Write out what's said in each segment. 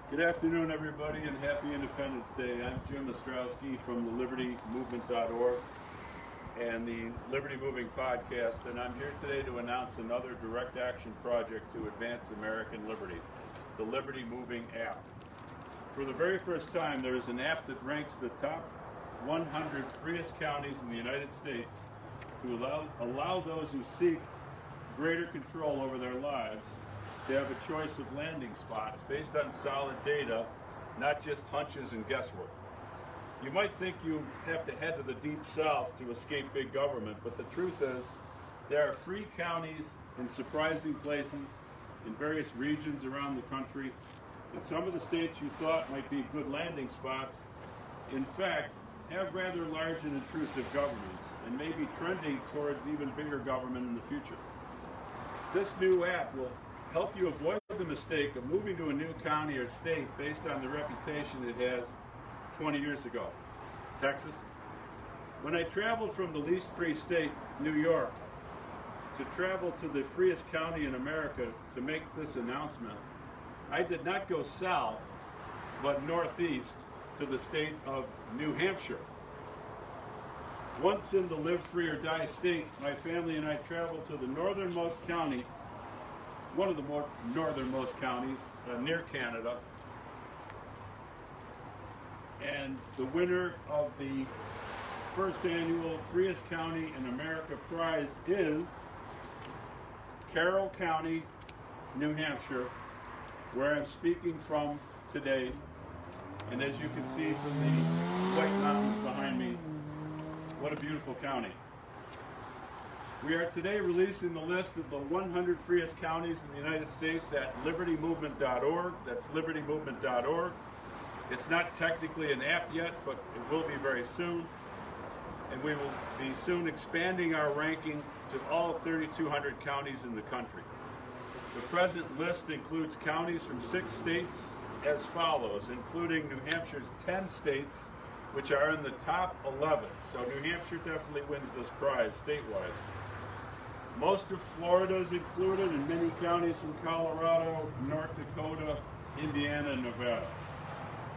Good afternoon, everybody, and happy Independence Day. I'm Jim Ostrowski from the libertymovement.org and the Liberty Moving podcast, and I'm here today to announce another direct action project to advance American liberty, the Liberty Moving app. For the very first time, there is an app that ranks the top 100 freest counties in the United States to allow those who seek greater control over their lives to have a choice of landing spots based on solid data, not just hunches and guesswork. You might think you have to head to the deep south to escape big government, but the truth is there are free counties in surprising places in various regions around the country, and some of the states you thought might be good landing spots, in fact, have rather large and intrusive governments and may be trending towards even bigger government in the future. This new app will help you avoid the mistake of moving to a new county or state based on the reputation it has 20 years ago. Texas. When I traveled from the least free state, New York, to travel to the freest county in America to make this announcement, I did not go south, but northeast to the state of New Hampshire. Once in the live free or die state, my family and I traveled to the northernmost county, one of the more northernmost counties near Canada, and the winner of the first annual Freest County in America prize is Carroll County, New Hampshire, where I'm speaking from today. And as you can see from the White Mountains behind me, what a beautiful county. We are today releasing the list of the 100 freest counties in the United States at libertymovement.org. That's libertymovement.org. It's not technically an app yet, but it will be very soon. And we will be soon expanding our ranking to all 3,200 counties in the country. The present list includes counties from 6 states as follows, including New Hampshire's 10 states, which are in the top 11. So New Hampshire definitely wins this prize statewide. Most of Florida is included, and many counties from Colorado, North Dakota, Indiana, and Nevada.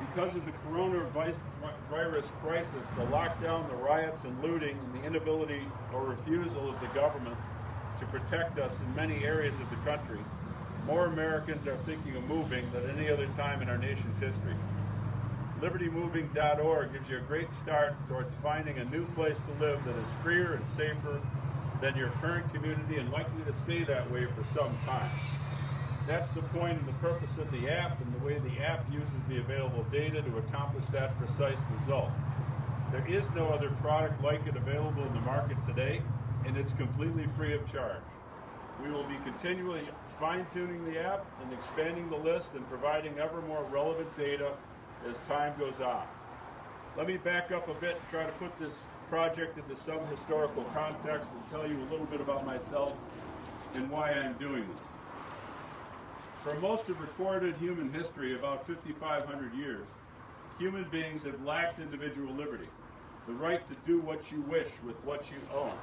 Because of the coronavirus crisis, the lockdown, the riots and looting, and the inability or refusal of the government to protect us in many areas of the country, more Americans are thinking of moving than any other time in our nation's history. LibertyMoving.org gives you a great start towards finding a new place to live that is freer and safer than your current community and likely to stay that way for some time. That's the point and the purpose of the app and the way the app uses the available data to accomplish that precise result. There is no other product like it available in the market today, and it's completely free of charge. We will be continually fine-tuning the app and expanding the list and providing ever more relevant data as time goes on. Let me back up a bit and try to put this project into some historical context and tell you a little bit about myself and why I'm doing this. For most of recorded human history, about 5,500 years, human beings have lacked individual liberty, the right to do what you wish with what you own,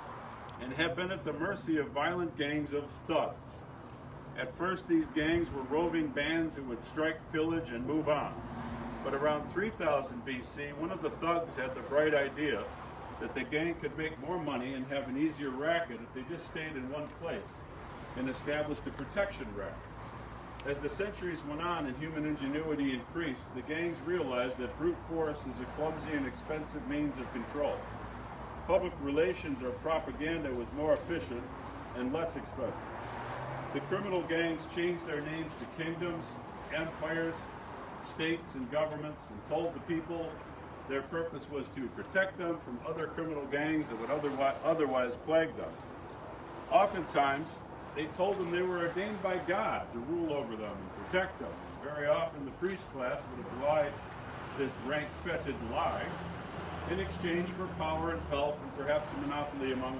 and have been at the mercy of violent gangs of thugs. At first, these gangs were roving bands who would strike, pillage, and move on. But around 3000 BC, one of the thugs had the bright idea that the gang could make more money and have an easier racket if they just stayed in one place and established a protection racket. As the centuries went on and human ingenuity increased, the gangs realized that brute force is a clumsy and expensive means of control. Public relations or propaganda was more efficient and less expensive. The criminal gangs changed their names to kingdoms, empires, states, and governments, and told the people their purpose was to protect them from other criminal gangs that would otherwise plague them. Oftentimes, they told them they were ordained by God to rule over them and protect them. Very often, the priest class would oblige this rank-fetid lie in exchange for power and pelf and perhaps a monopoly among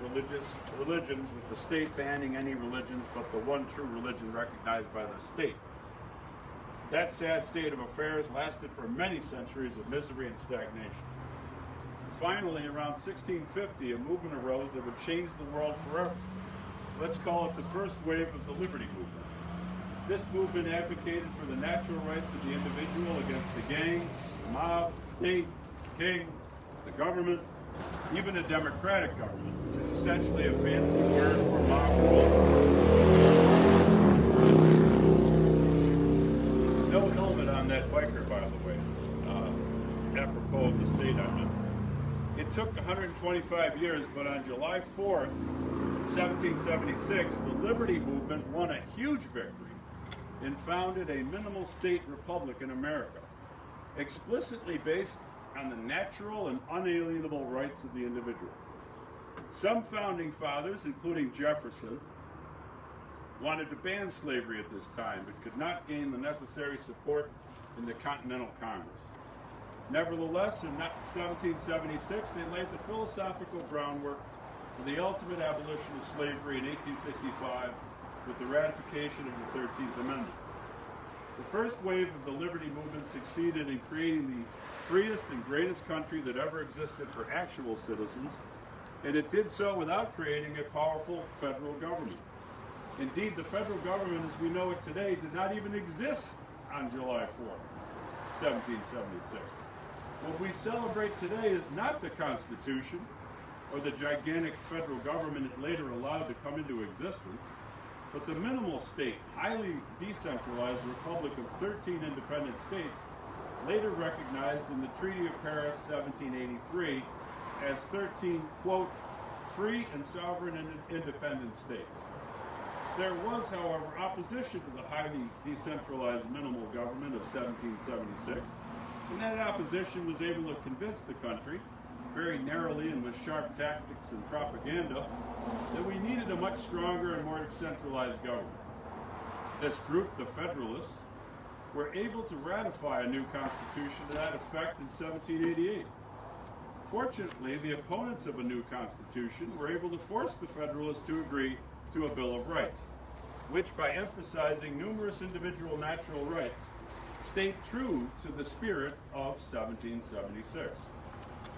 religions, with the state banning any religions but the one true religion recognized by the state. That sad state of affairs lasted for many centuries of misery and stagnation. Finally, around 1650, a movement arose that would change the world forever. Let's call it the first wave of the liberty movement. This movement advocated for the natural rights of the individual against the gang, the mob, state, king, the government, even a democratic government, which is essentially a fancy word for mob rule. No helmet on that biker, by the way, apropos of the state I'm in. It took 125 years, but on July 4th, 1776, the Liberty Movement won a huge victory and founded a minimal state republic in America, explicitly based on the natural and unalienable rights of the individual. Some founding fathers, including Jefferson, wanted to ban slavery at this time, but could not gain the necessary support in the Continental Congress. Nevertheless, in 1776, they laid the philosophical groundwork for the ultimate abolition of slavery in 1865 with the ratification of the 13th Amendment. The first wave of the Liberty Movement succeeded in creating the freest and greatest country that ever existed for actual citizens, and it did so without creating a powerful federal government. Indeed, the federal government as we know it today did not even exist on July 4th, 1776. What we celebrate today is not the Constitution or the gigantic federal government it later allowed to come into existence, but the minimal state, highly decentralized republic of 13 independent states, later recognized in the Treaty of Paris, 1783, as 13, quote, free and sovereign and independent states. There was, however, opposition to the highly decentralized minimal government of 1776, and that opposition was able to convince the country, very narrowly and with sharp tactics and propaganda, that we needed a much stronger and more centralized government. This group, the Federalists, were able to ratify a new constitution to that effect in 1788. Fortunately, the opponents of a new constitution were able to force the Federalists to agree to a Bill of Rights, which, by emphasizing numerous individual natural rights, stayed true to the spirit of 1776.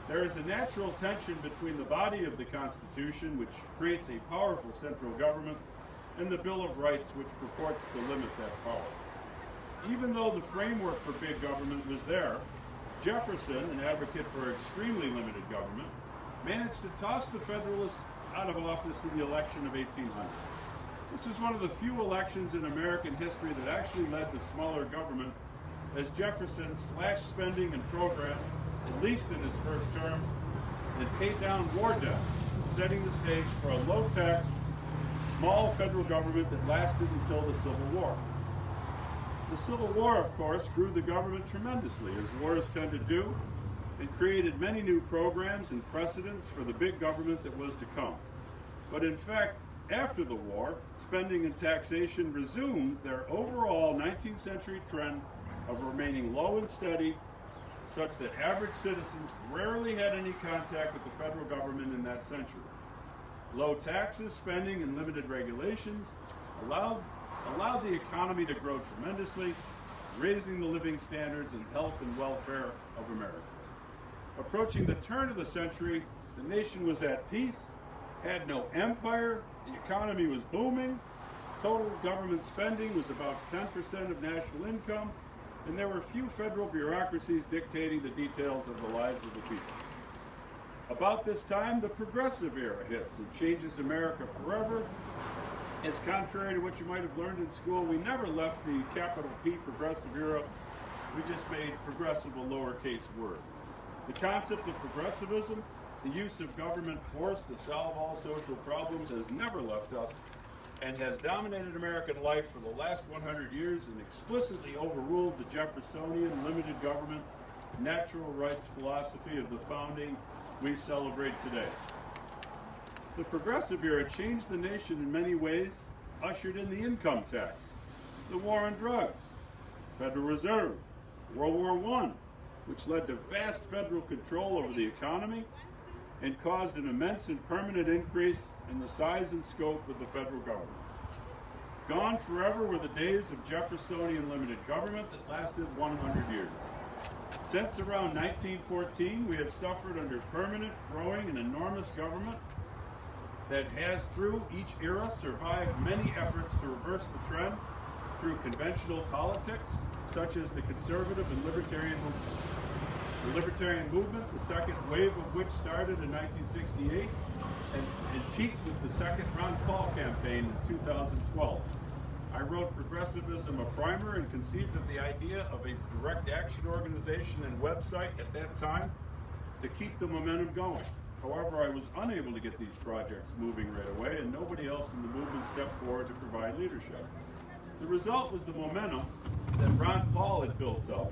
There is a natural tension between the body of the Constitution, which creates a powerful central government, and the Bill of Rights, which purports to limit that power. Even though the framework for big government was there, Jefferson, an advocate for extremely limited government, managed to toss the Federalists out of office in the election of 1800. This was one of the few elections in American history that actually led to smaller government, as Jefferson slashed spending and programs, at least in his first term, and paid down war debts, setting the stage for a low-tax, small federal government that lasted until the Civil War. The Civil War, of course, grew the government tremendously, as wars tend to do, and created many new programs and precedents for the big government that was to come. But in fact, after the war, spending and taxation resumed their overall 19th century trend of remaining low and steady, such that average citizens rarely had any contact with the federal government in that century. Low taxes, spending, and limited regulations allowed the economy to grow tremendously, raising the living standards and health and welfare of Americans. Approaching the turn of the century, the nation was at peace, had no empire, the economy was booming, total government spending was about 10% of national income, and there were few federal bureaucracies dictating the details of the lives of the people. About this time, the progressive era hits and changes America forever. As contrary to what you might have learned in school, we never left the capital P progressive era. We just made progressive a lowercase word. The concept of progressivism, the use of government force to solve all social problems, has never left us and has dominated American life for the last 100 years and explicitly overruled the Jeffersonian limited government, natural rights philosophy of the founding we celebrate today. The progressive era changed the nation in many ways, ushered in the income tax, the war on drugs, Federal Reserve, World War I, which led to vast federal control over the economy and caused an immense and permanent increase in the size and scope of the federal government. Gone forever were the days of Jeffersonian limited government that lasted 100 years. Since around 1914, we have suffered under permanent, growing, and enormous government that has, through each era, survived many efforts to reverse the trend through conventional politics, such as the conservative and libertarian movements. The libertarian movement, the second wave of which started in 1968 and peaked with the second Ron Paul campaign in 2012. I wrote Progressivism a Primer and conceived of the idea of a direct action organization and website at that time to keep the momentum going. However, I was unable to get these projects moving right away, and nobody else in the movement stepped forward to provide leadership. The result was the momentum that Ron Paul had built up,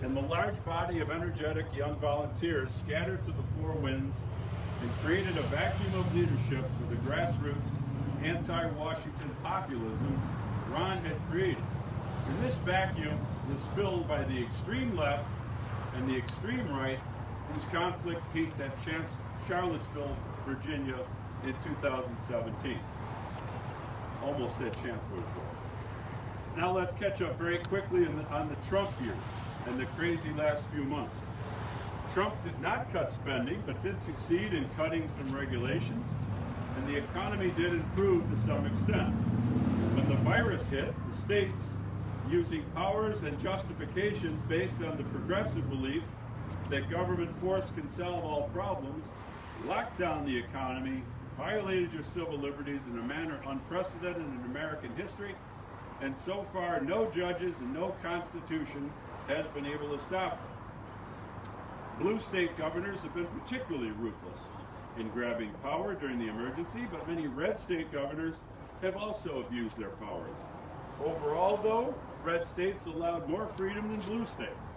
and the large body of energetic young volunteers scattered to the four winds and created a vacuum of leadership for the grassroots anti-Washington populism Ron had created. And this vacuum was filled by the extreme left and the extreme right, whose conflict peaked at Charlottesville, Virginia in 2017. Almost said Chancellorsville. Now let's catch up very quickly on the Trump years and the crazy last few months. Trump did not cut spending, but did succeed in cutting some regulations, and the economy did improve to some extent. When the virus hit, the states, using powers and justifications based on the progressive belief that government force can solve all problems, locked down the economy, violated your civil liberties in a manner unprecedented in American history, and so far no judges and no constitution has been able to stop them. Blue state governors have been particularly ruthless in grabbing power during the emergency, but many red state governors have also abused their powers. Overall, though, red states allowed more freedom than blue states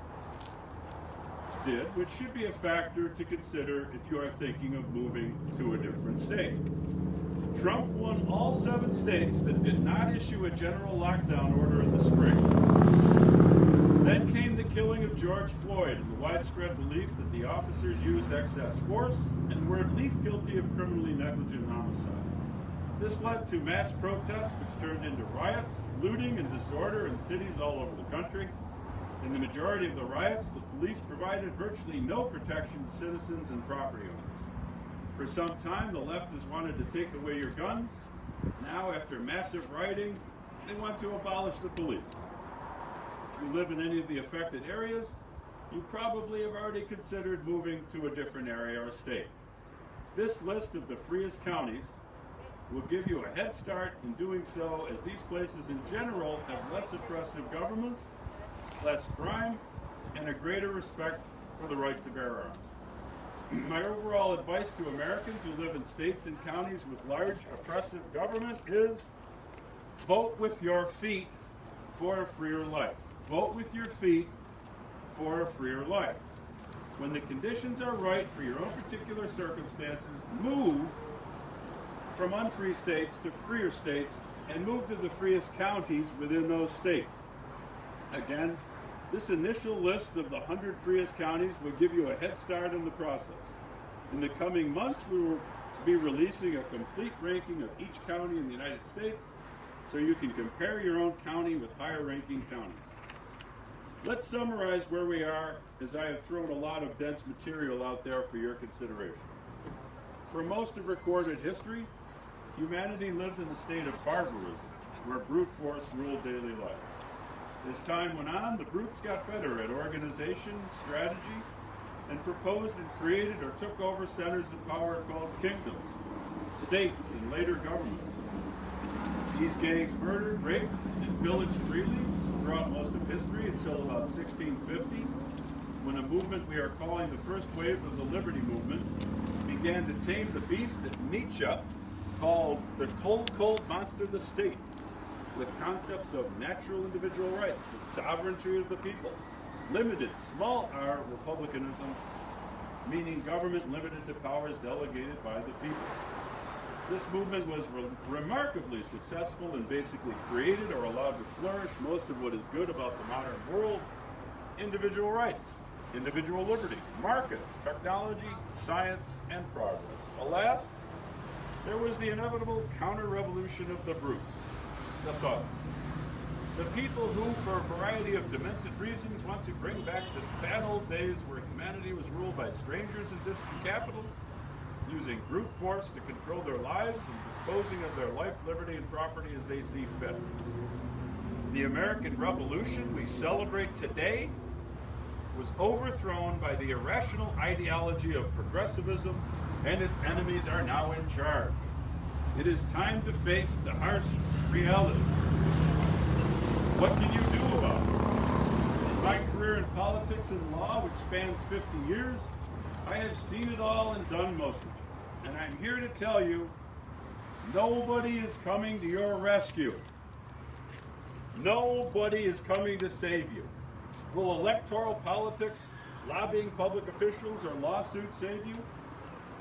did, which should be a factor to consider if you are thinking of moving to a different state. Trump won all 7 states that did not issue a general lockdown order in the spring. Then came the killing of George Floyd and the widespread belief that the officers used excess force and were at least guilty of criminally negligent homicide. This led to mass protests which turned into riots, looting, and disorder in cities all over the country. In the majority of the riots, the police provided virtually no protection to citizens and property owners. For some time, the left has wanted to take away your guns. Now, after massive rioting, they want to abolish the police. If you live in any of the affected areas, you probably have already considered moving to a different area or state. This list of the freest counties will give you a head start in doing so, as these places in general have less oppressive governments, less crime, and a greater respect for the right to bear arms. My overall advice to Americans who live in states and counties with large oppressive government is vote with your feet for a freer life. Vote with your feet for a freer life. When the conditions are right for your own particular circumstances, move from unfree states to freer states and move to the freest counties within those states. Again, this initial list of the 100 freest counties will give you a head start in the process. In the coming months, we will be releasing a complete ranking of each county in the United States so you can compare your own county with higher ranking counties. Let's summarize where we are, as I have thrown a lot of dense material out there for your consideration. For most of recorded history, humanity lived in a state of barbarism, where brute force ruled daily life. As time went on, the brutes got better at organization, strategy, and proposed and created or took over centers of power called kingdoms, states, and later governments. These gangs murdered, raped, and pillaged freely throughout most of history until about 1650, when a movement we are calling the first wave of the Liberty Movement began to tame the beast that Nietzsche called the cold monster, the state, with concepts of natural individual rights, the sovereignty of the people, limited, small r, republicanism, meaning government limited to powers delegated by the people. This movement was remarkably successful and basically created or allowed to flourish most of what is good about the modern world: individual rights, individual liberty, markets, technology, science, and progress. Alas, there was the inevitable counter-revolution of the brutes, the thugs, the people who, for a variety of demented reasons, want to bring back the bad old days where humanity was ruled by strangers in distant capitals, using brute force to control their lives and disposing of their life, liberty, and property as they see fit. The American Revolution we celebrate today was overthrown by the irrational ideology of progressivism, and its enemies are now in charge. It is time to face the harsh realities. What can you do about it? In my career in politics and law, which spans 50 years, I have seen it all and done most of it. And I'm here to tell you, nobody is coming to your rescue. Nobody is coming to save you. Will electoral politics, lobbying public officials, or lawsuits save you?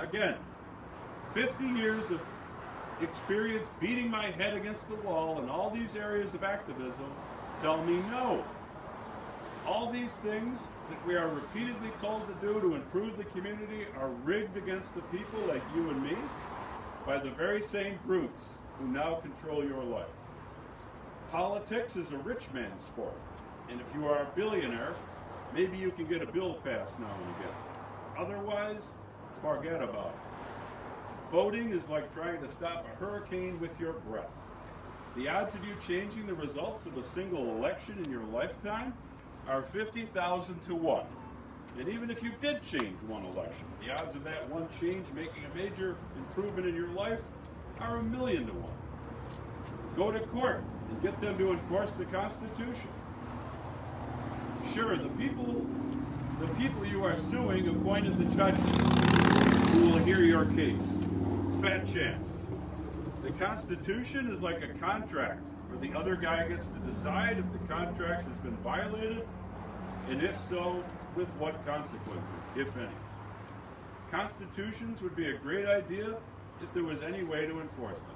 Again, 50 years of experience beating my head against the wall in all these areas of activism tell me no. All these things that we are repeatedly told to do to improve the community are rigged against the people like you and me by the very same brutes who now control your life. Politics is a rich man's sport, and if you are a billionaire, maybe you can get a bill passed now and again. Otherwise, forget about it. Voting is like trying to stop a hurricane with your breath. The odds of you changing the results of a single election in your lifetime are 50,000 to 1. And even if you did change one election, the odds of that one change making a major improvement in your life are 1,000,000 to 1. Go to court and get them to enforce the Constitution. Sure, the people you are suing appointed the judges who will hear your case. Fat chance. The Constitution is like a contract where the other guy gets to decide if the contract has been violated, and if so, with what consequences, if any. Constitutions would be a great idea if there was any way to enforce them.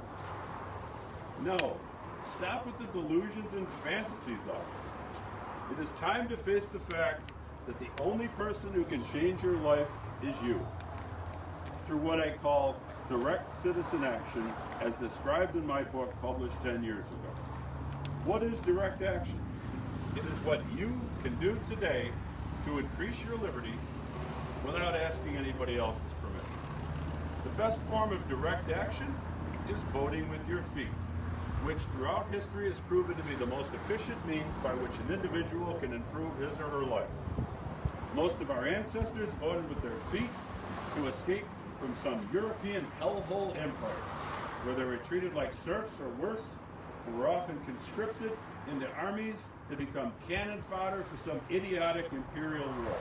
No, stop with the delusions and fantasies of it. It is time to face the fact that the only person who can change your life is you, through what I call direct citizen action, as described in my book published 10 years ago. What is direct action? It is what you can do today to increase your liberty without asking anybody else's permission. The best form of direct action is voting with your feet, which throughout history has proven to be the most efficient means by which an individual can improve his or her life. Most of our ancestors voted with their feet to escape from some European hellhole empire, where they were treated like serfs or worse, and were often conscripted into armies to become cannon fodder for some idiotic imperial war.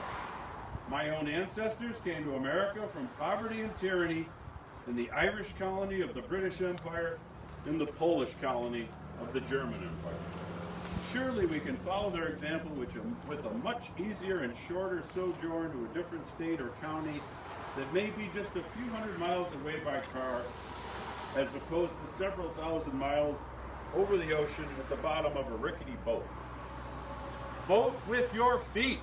My own ancestors came to America from poverty and tyranny in the Irish colony of the British Empire, in the Polish colony of the German Empire. Surely we can follow their example with a much easier and shorter sojourn to a different state or county that may be just a few hundred miles away by car, as opposed to several thousand miles over the ocean at the bottom of a rickety boat. Vote with your feet.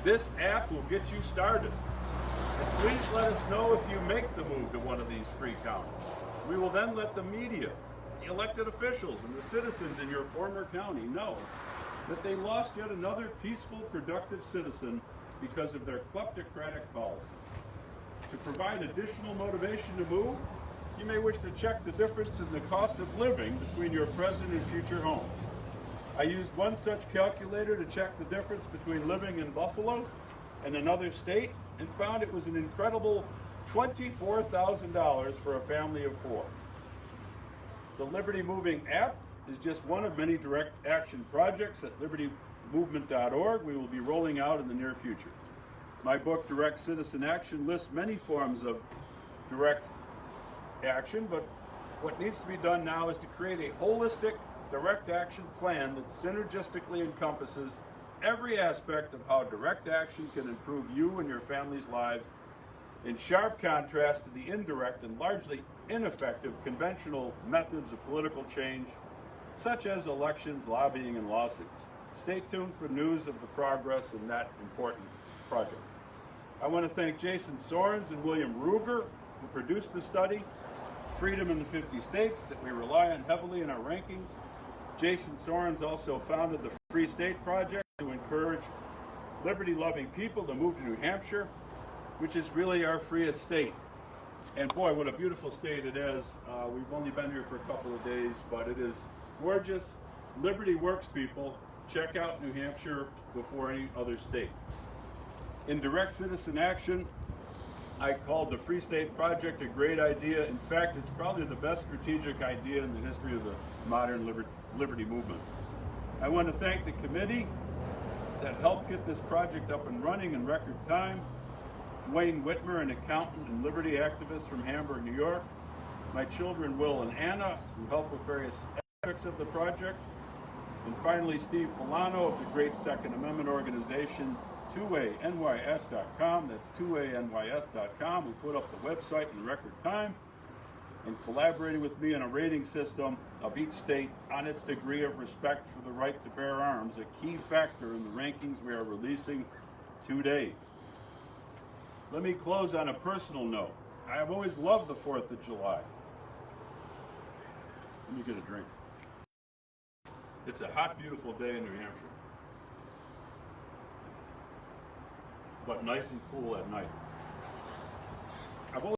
This app will get you started. And please let us know if you make the move to one of these free counties. We will then let the media, the elected officials, and the citizens in your former county know that they lost yet another peaceful, productive citizen because of their kleptocratic policy. To provide additional motivation to move, you may wish to check the difference in the cost of living between your present and future homes. I used one such calculator to check the difference between living in Buffalo and another state, and found it was an incredible $24,000 for a family of 4. The Liberty Moving app is just one of many direct action projects at libertymovement.org we will be rolling out in the near future. My book, Direct Citizen Action, lists many forms of direct action, but what needs to be done now is to create a holistic direct action plan that synergistically encompasses every aspect of how direct action can improve you and your family's lives, in sharp contrast to the indirect and largely ineffective conventional methods of political change, such as elections, lobbying, and lawsuits. Stay tuned for news of the progress in that important project. I want to thank Jason Sorens and William Ruger, who produced the study, Freedom in the 50 States, that we rely on heavily in our rankings. Jason Sorens also founded the Free State Project to encourage liberty-loving people to move to New Hampshire, which is really our freest state. And boy, what a beautiful state it is. We've only been here for a couple of days, but it is gorgeous. Liberty works, people. Check out New Hampshire before any other state. In direct citizen action, I called the Free State Project a great idea. In fact, it's probably the best strategic idea in the history of the modern liberty movement. I want to thank the committee that helped get this project up and running in record time. Dwayne Whitmer, an accountant and liberty activist from Hamburg, New York. My children Will and Anna, who helped with various aspects of the project. And finally, Steve Filano of the great Second Amendment organization, twowaynys.com. That's twowaynys.com. We put up the website in record time, and collaborating with me on a rating system of each state on its degree of respect for the right to bear arms, a key factor in the rankings we are releasing today. Let me close on a personal note. I have always loved the 4th of July. Let me get a drink. It's a hot, beautiful day in New Hampshire, but nice and cool at night. I've always